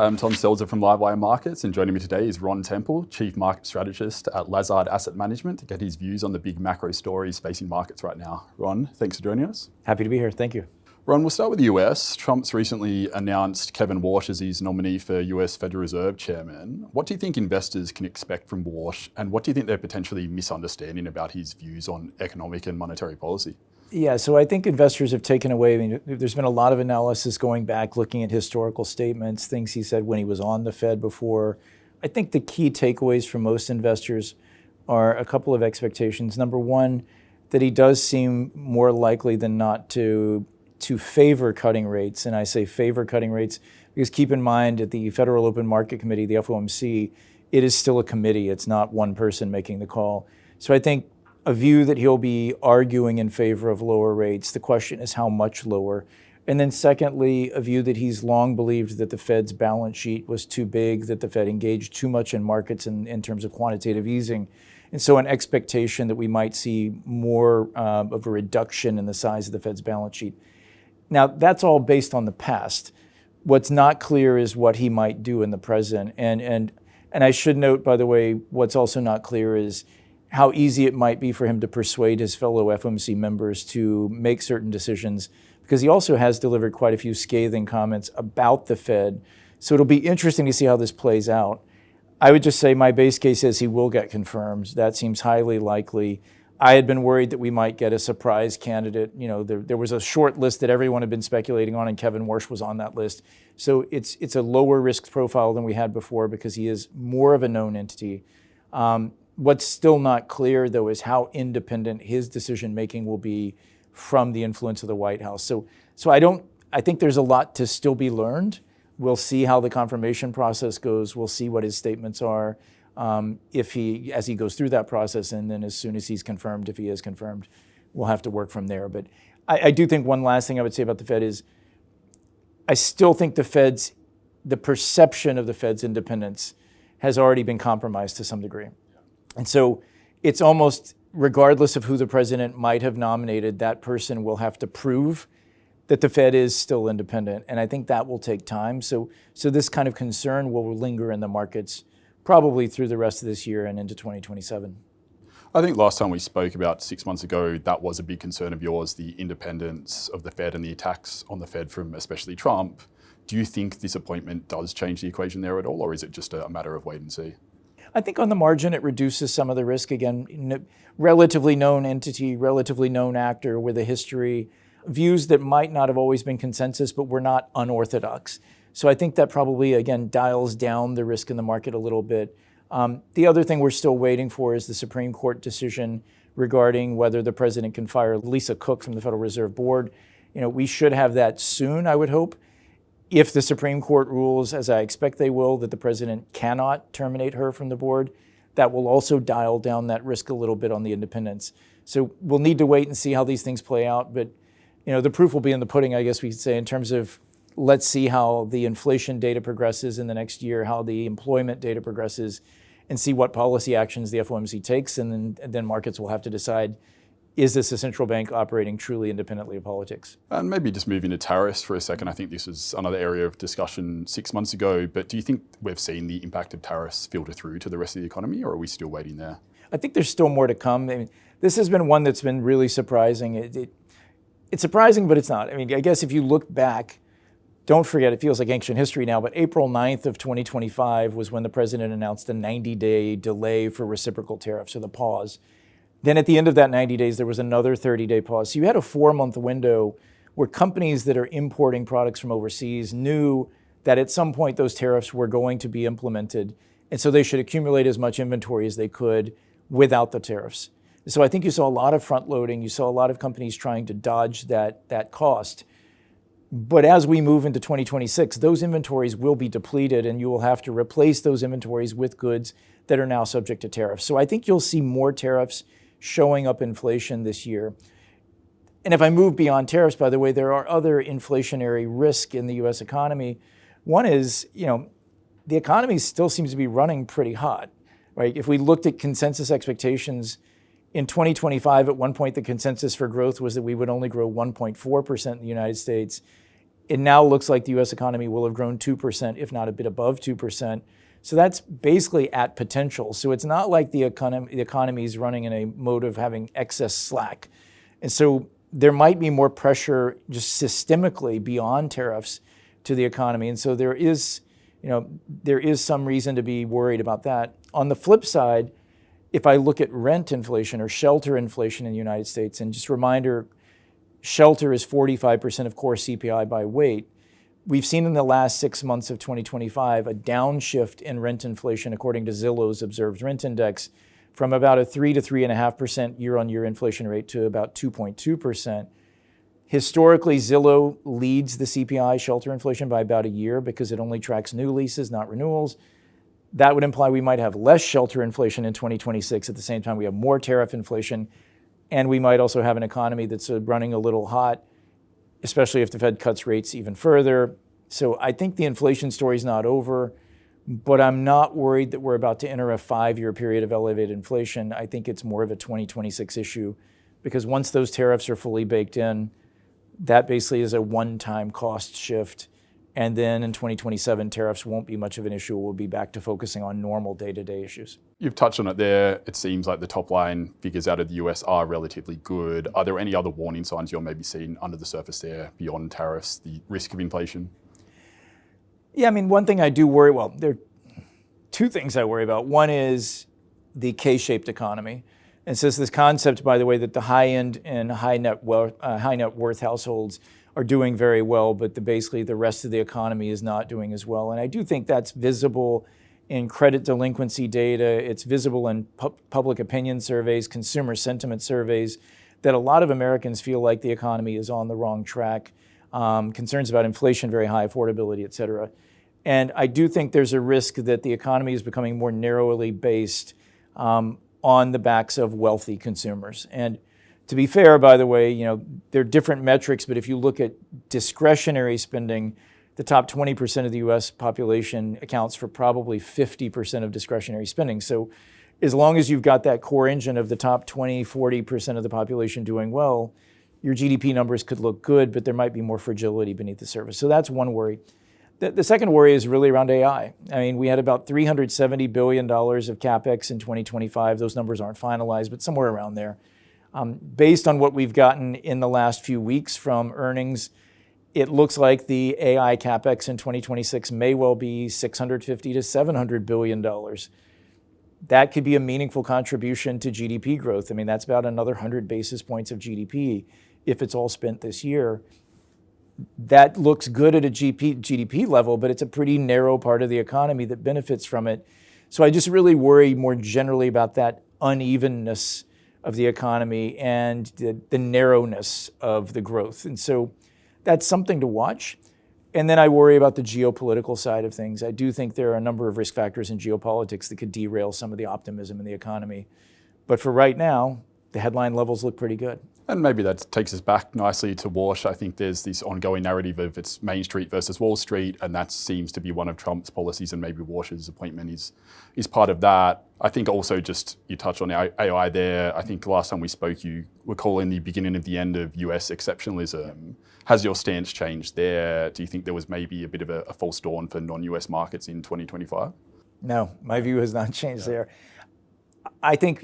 I'm Tom Selzer from Livewire Markets, and joining me today is Ron Temple, Chief Market Strategist at Lazard Asset Management, to get his views on the big macro stories facing markets right now. Ron, thanks for joining us. Happy to be here. Thank you. Ron, we'll start with the US. Trump's recently announced Kevin Warsh as his nominee for US Federal Reserve Chairman. What do you think investors can expect from Warsh, and what do you think they're potentially misunderstanding about his views on economic and monetary policy? Yeah, so I think investors have taken away, there's been a lot of analysis going back, looking at historical statements, things he said when he was on the Fed before. I think the key takeaways for most investors are a couple of expectations. Number one, that he does seem more likely than not to favor cutting rates. And I say favor cutting rates because keep in mind at the Federal Open Market Committee, the FOMC, it is still a committee. It's not one person making the call. So I think a view that he'll be arguing in favor of lower rates. The question is how much lower. And then secondly, a view that he's long believed that the Fed's balance sheet was too big, that the Fed engaged too much in markets in terms of quantitative easing. And so an expectation that we might see more of a reduction in the size of the Fed's balance sheet. Now, that's all based on the past. What's not clear is what he might do in the present. And I should note, by the way, what's also not clear is how easy it might be for him to persuade his fellow FOMC members to make certain decisions, because he also has delivered quite a few scathing comments about the Fed. So it'll be interesting to see how this plays out. I would just say my base case is he will get confirmed. That seems highly likely. I had been worried that we might get a surprise candidate. You know, there was a short list that everyone had been speculating on, and Kevin Warsh was on that list. So it's a lower risk profile than we had before because he is more of a known entity. What's still not clear, though, is how independent his decision-making will be from the influence of the White House. So I think there's a lot to still be learned. We'll see how the confirmation process goes. We'll see what his statements are as he goes through that process. And then as soon as he's confirmed, if he is confirmed, we'll have to work from there. But I do think one last thing I would say about the Fed is I still think the perception of the Fed's independence has already been compromised to some degree. And so it's almost, regardless of who the president might have nominated, that person will have to prove that the Fed is still independent. And I think that will take time. So this kind of concern will linger in the markets probably through the rest of this year and into 2027. I think last time we spoke about 6 months ago, that was a big concern of yours, the independence of the Fed and the attacks on the Fed from especially Trump. Do you think this appointment does change the equation there at all, or is it just a matter of wait and see? I think on the margin, it reduces some of the risk. Again, relatively known entity, relatively known actor with a history, views that might not have always been consensus, but were not unorthodox. So I think that probably, again, dials down the risk in the market a little bit. The other thing we're still waiting for is the Supreme Court decision regarding whether the president can fire Lisa Cook from the Federal Reserve Board. You know, we should have that soon, I would hope. If the Supreme Court rules, as I expect they will, that the president cannot terminate her from the board, that will also dial down that risk a little bit on the independence. So we'll need to wait and see how these things play out. But you know, the proof will be in the pudding, I guess we could say, in terms of let's see how the inflation data progresses in the next year, how the employment data progresses, and see what policy actions the FOMC takes. And then markets will have to decide, is this a central bank operating truly independently of politics? And maybe just moving to tariffs for a second. I think this was another area of discussion 6 months ago, but do you think we've seen the impact of tariffs filter through to the rest of the economy, or are we still waiting there? I think there's still more to come. I mean, this has been one that's been really surprising. It's surprising, but it's not. I mean, I guess if you look back, don't forget, it feels like ancient history now, but April 9th of 2025 was when the president announced a 90-day delay for reciprocal tariffs, or the pause. Then at the end of that 90 days, there was another 30-day pause. So you had a 4-month window where companies that are importing products from overseas knew that at some point those tariffs were going to be implemented. And so they should accumulate as much inventory as they could without the tariffs. So I think you saw a lot of front loading. You saw a lot of companies trying to dodge that cost. But as we move into 2026, those inventories will be depleted, and you will have to replace those inventories with goods that are now subject to tariffs. So I think you'll see more tariffs showing up inflation this year. And if I move beyond tariffs, by the way, there are other inflationary risks in the US economy. One is, the economy still seems to be running pretty hot, right? If we looked at consensus expectations in 2025, at one point, the consensus for growth was that we would only grow 1.4% in the United States. It now looks like the US economy will have grown 2%, if not a bit above 2%. So that's basically at potential. So it's not like the economy is running in a mode of having excess slack. And so there might be more pressure just systemically beyond tariffs to the economy. And so there is some reason to be worried about that. On the flip side, if I look at rent inflation or shelter inflation in the United States, and just a reminder, shelter is 45% of core CPI by weight. We've seen in the last 6 months of 2025 a downshift in rent inflation according to Zillow's Observed Rent Index from about a 3 to 3.5% year-on-year inflation rate to about 2.2%. Historically, Zillow leads the CPI shelter inflation by about a year because it only tracks new leases, not renewals. That would imply we might have less shelter inflation in 2026. At the same time, we have more tariff inflation, and we might also have an economy that's running a little hot, especially if the Fed cuts rates even further. So I think the inflation story is not over, but I'm not worried that we're about to enter a 5-year period of elevated inflation. I think it's more of a 2026 issue because once those tariffs are fully baked in, that basically is a one-time cost shift. And then in 2027, tariffs won't be much of an issue. We'll be back to focusing on normal day-to-day issues. You've touched on it there. It seems like the top line figures out of the US are relatively good. Are there any other warning signs you're maybe seeing under the surface there beyond tariffs, the risk of inflation? Yeah, I mean, one thing I do worry, well, there are two things I worry about. One is the K-shaped economy. And so it's this concept, by the way, that the high-end and high net worth households are doing very well, but basically the rest of the economy is not doing as well. And I do think that's visible in credit delinquency data. It's visible in public opinion surveys, consumer sentiment surveys, that a lot of Americans feel like the economy is on the wrong track. Concerns about inflation, very high, affordability, et cetera. And I do think there's a risk that the economy is becoming more narrowly based on the backs of wealthy consumers. And to be fair, by the way, there are different metrics, but if you look at discretionary spending, the top 20% of the US population accounts for probably 50% of discretionary spending. So as long as you've got that core engine of the top 20, 40% of the population doing well, your GDP numbers could look good, but there might be more fragility beneath the surface. So that's one worry. The second worry is really around AI. I mean, we had about $370 billion of CapEx in 2025. Those numbers aren't finalized, but somewhere around there. Based on what we've gotten in the last few weeks from earnings, it looks like the AI CapEx in 2026 may well be $650 to $700 billion. That could be a meaningful contribution to GDP growth. I mean, that's about another 100 basis points of GDP if it's all spent this year. That looks good at a GDP level, but it's a pretty narrow part of the economy that benefits from it. So I just really worry more generally about that unevenness of the economy and the narrowness of the growth. And so that's something to watch. And then I worry about the geopolitical side of things. I do think there are a number of risk factors in geopolitics that could derail some of the optimism in the economy. But for right now, the headline levels look pretty good. And maybe that takes us back nicely to Warsh. I think there's this ongoing narrative of it's Main Street versus Wall Street, and that seems to be one of Trump's policies, and maybe Warsh's appointment is part of that. I think also just, you touched on AI there. I think last time we spoke, you were calling the beginning of the end of US exceptionalism. Has your stance changed there? Do you think there was maybe a bit of a false dawn for non-US markets in 2025? No, my view has not changed there. I think,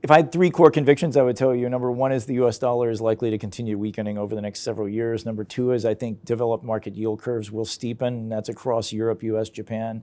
if I had three core convictions, I would tell you, number one is the US dollar is likely to continue weakening over the next several years. Number two is I think developed market yield curves will steepen, and that's across Europe, US, Japan.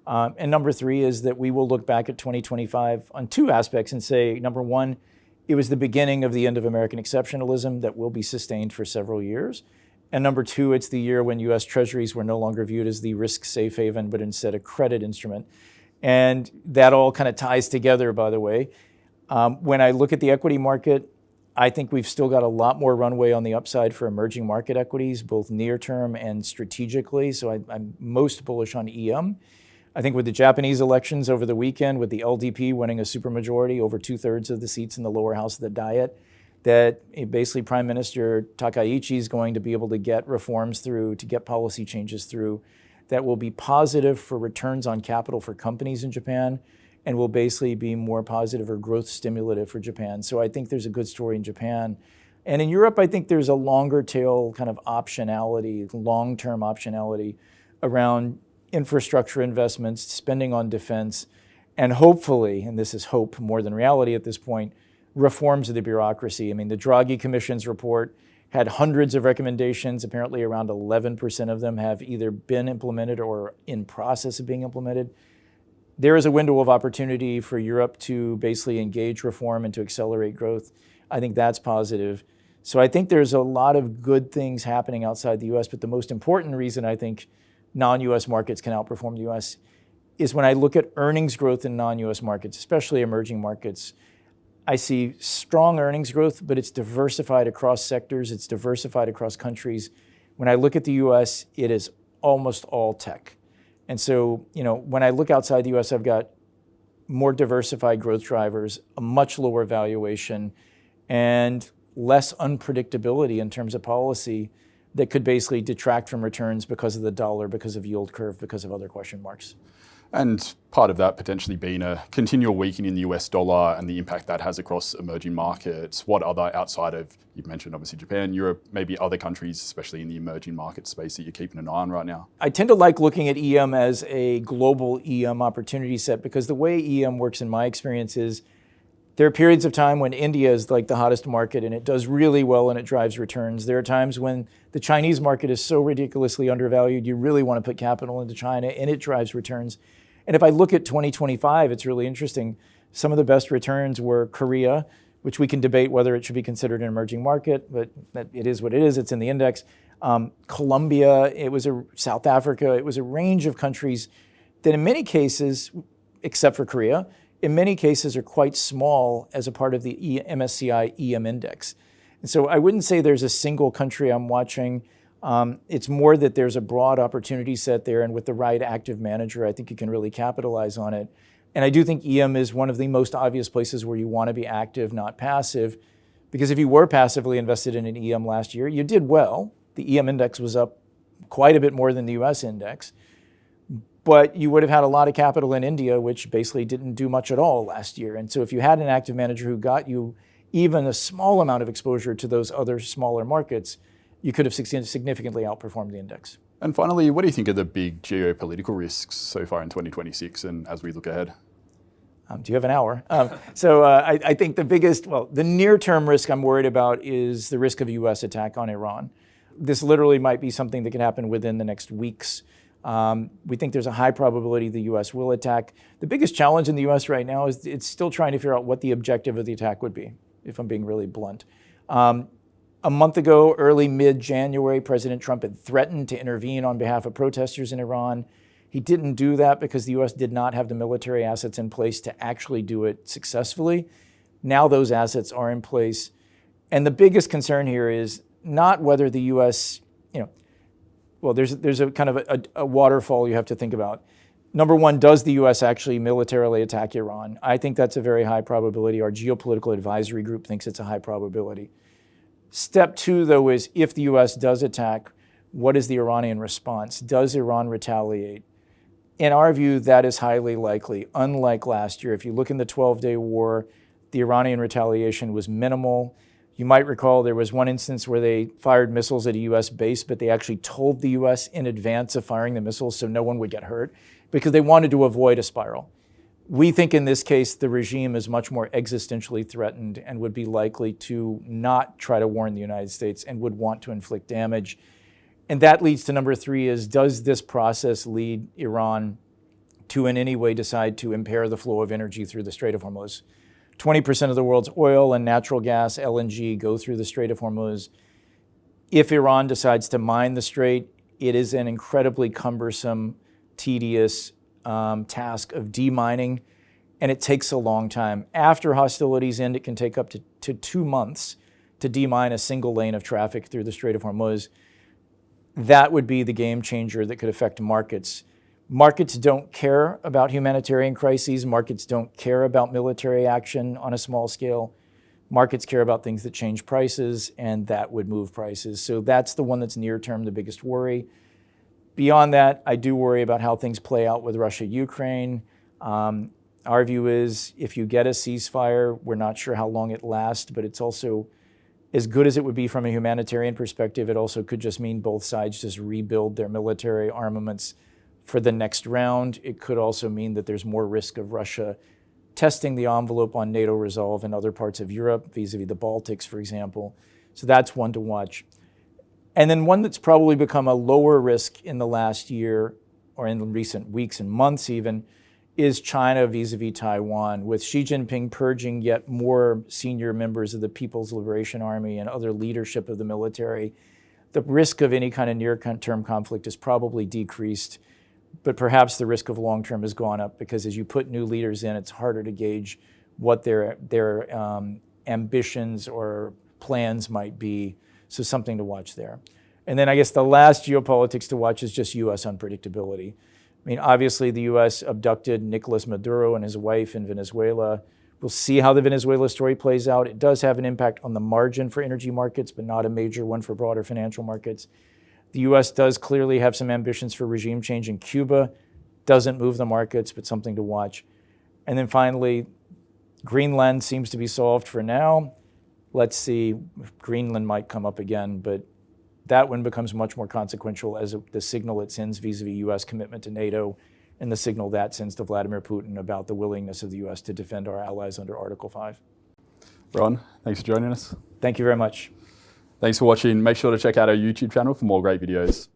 And number three is that we will look back at 2025 on two aspects and say, number one, it was the beginning of the end of American exceptionalism that will be sustained for several years. And number two, it's the year when US treasuries were no longer viewed as the risk safe haven, but instead a credit instrument. And that all kind of ties together, by the way. When I look at the equity market, I think we've still got a lot more runway on the upside for emerging market equities, both near term and strategically. So I'm most bullish on EM. I think with the Japanese elections over the weekend, with the LDP winning a supermajority, over 2/3 of the seats in the lower house of the Diet, that basically Prime Minister Takaichi is going to be able to get reforms through, to get policy changes through that will be positive for returns on capital for companies in Japan, and will basically be more positive or growth stimulative for Japan. So I think there's a good story in Japan. And in Europe, I think there's a longer tail kind of optionality, long-term optionality around infrastructure investments, spending on defense, and hopefully, and this is hope more than reality at this point, reforms of the bureaucracy. I mean, the Draghi Commission's report had hundreds of recommendations. Apparently around 11% of them have either been implemented or in process of being implemented. There is a window of opportunity for Europe to basically engage reform and to accelerate growth. I think that's positive. So I think there's a lot of good things happening outside the US, but the most important reason I think non-US markets can outperform the US is when I look at earnings growth in non-US markets, especially emerging markets. I see strong earnings growth, but it's diversified across sectors, it's diversified across countries. When I look at the US, it is almost all tech. And so, when I look outside the US, I've got more diversified growth drivers, a much lower valuation, and less unpredictability in terms of policy that could basically detract from returns because of the dollar, because of yield curve, because of other question marks. And part of that potentially being a continual weakening in the US dollar and the impact that has across emerging markets. What other, outside of, you've mentioned obviously Japan, Europe, maybe other countries, especially in the emerging market space, that you're keeping an eye on right now? I tend to like looking at EM as a global EM opportunity set because the way EM works in my experience is there are periods of time when India is like the hottest market and it does really well and it drives returns. There are times when the Chinese market is so ridiculously undervalued, you really want to put capital into China and it drives returns. And if I look at 2025, it's really interesting. Some of the best returns were Korea, which we can debate whether it should be considered an emerging market, but it is what it is. It's in the index. Colombia, South Africa, it was a range of countries that in many cases, except for Korea, in many cases are quite small as a part of the MSCI EM index. And so I wouldn't say there's a single country I'm watching. It's more that there's a broad opportunity set there, and with the right active manager, I think you can really capitalize on it. And I do think EM is one of the most obvious places where you want to be active, not passive, because if you were passively invested in an EM last year, you did well. The EM index was up quite a bit more than the US index, but you would have had a lot of capital in India, which basically didn't do much at all last year. And so if you had an active manager who got you even a small amount of exposure to those other smaller markets, you could have significantly outperformed the index. And finally, what do you think are the big geopolitical risks so far in 2026 and as we look ahead? Do you have an hour? I think the near-term risk I'm worried about is the risk of a US attack on Iran. This literally might be something that can happen within the next weeks. We think there's a high probability the US will attack. The biggest challenge in the US right now is it's still trying to figure out what the objective of the attack would be, if I'm being really blunt. A month ago, early mid-January, President Trump had threatened to intervene on behalf of protesters in Iran. He didn't do that because the US did not have the military assets in place to actually do it successfully. Now those assets are in place. And the biggest concern here is not whether the US, there's a kind of a waterfall you have to think about. Number one, does the US actually militarily attack Iran? I think that's a very high probability. Our geopolitical advisory group thinks it's a high probability. Step two, though, is if the US does attack, what is the Iranian response? Does Iran retaliate? In our view, that is highly likely. Unlike last year, if you look in the 12-day war, the Iranian retaliation was minimal. You might recall there was one instance where they fired missiles at a US base, but they actually told the US in advance of firing the missiles so no one would get hurt because they wanted to avoid a spiral. We think in this case, the regime is much more existentially threatened and would be likely to not try to warn the United States and would want to inflict damage. And that leads to number three is, does this process lead Iran to in any way decide to impair the flow of energy through the Strait of Hormuz? 20% of the world's oil and natural gas, LNG, go through the Strait of Hormuz. If Iran decides to mine the strait, it is an incredibly cumbersome, tedious task of demining, and it takes a long time. After hostilities end, it can take up to 2 months to demine a single lane of traffic through the Strait of Hormuz. That would be the game changer that could affect markets. Markets don't care about humanitarian crises. Markets don't care about military action on a small scale. Markets care about things that change prices, and that would move prices. So that's the one that's near term, the biggest worry. Beyond that, I do worry about how things play out with Russia, Ukraine. Our view is if you get a ceasefire, we're not sure how long it lasts, but it's as good as it would be from a humanitarian perspective, it also could just mean both sides just rebuild their military armaments for the next round. It could also mean that there's more risk of Russia testing the envelope on NATO resolve in other parts of Europe, vis-a-vis the Baltics, for example. So that's one to watch. And then one that's probably become a lower risk in the last year, or in recent weeks and months even, is China vis-a-vis Taiwan, with Xi Jinping purging yet more senior members of the People's Liberation Army and other leadership of the military. The risk of any kind of near-term conflict has probably decreased, but perhaps the risk of long-term has gone up, because as you put new leaders in, it's harder to gauge what their ambitions or plans might be. So something to watch there. And then I guess the last geopolitics to watch is just U.S. unpredictability. I mean, obviously the U.S. abducted Nicolas Maduro and his wife in Venezuela. We'll see how the Venezuela story plays out. It does have an impact on the margin for energy markets, but not a major one for broader financial markets. The U.S. does clearly have some ambitions for regime change in Cuba. Doesn't move the markets, but something to watch. And then finally, Greenland seems to be solved for now. Let's see, Greenland might come up again, but that one becomes much more consequential as the signal it sends vis-a-vis U.S. commitment to NATO, and the signal that sends to Vladimir Putin about the willingness of the U.S. to defend our allies under Article 5. Ron, thanks for joining us. Thank you very much. Thanks for watching. Make sure to check out our YouTube channel for more great videos.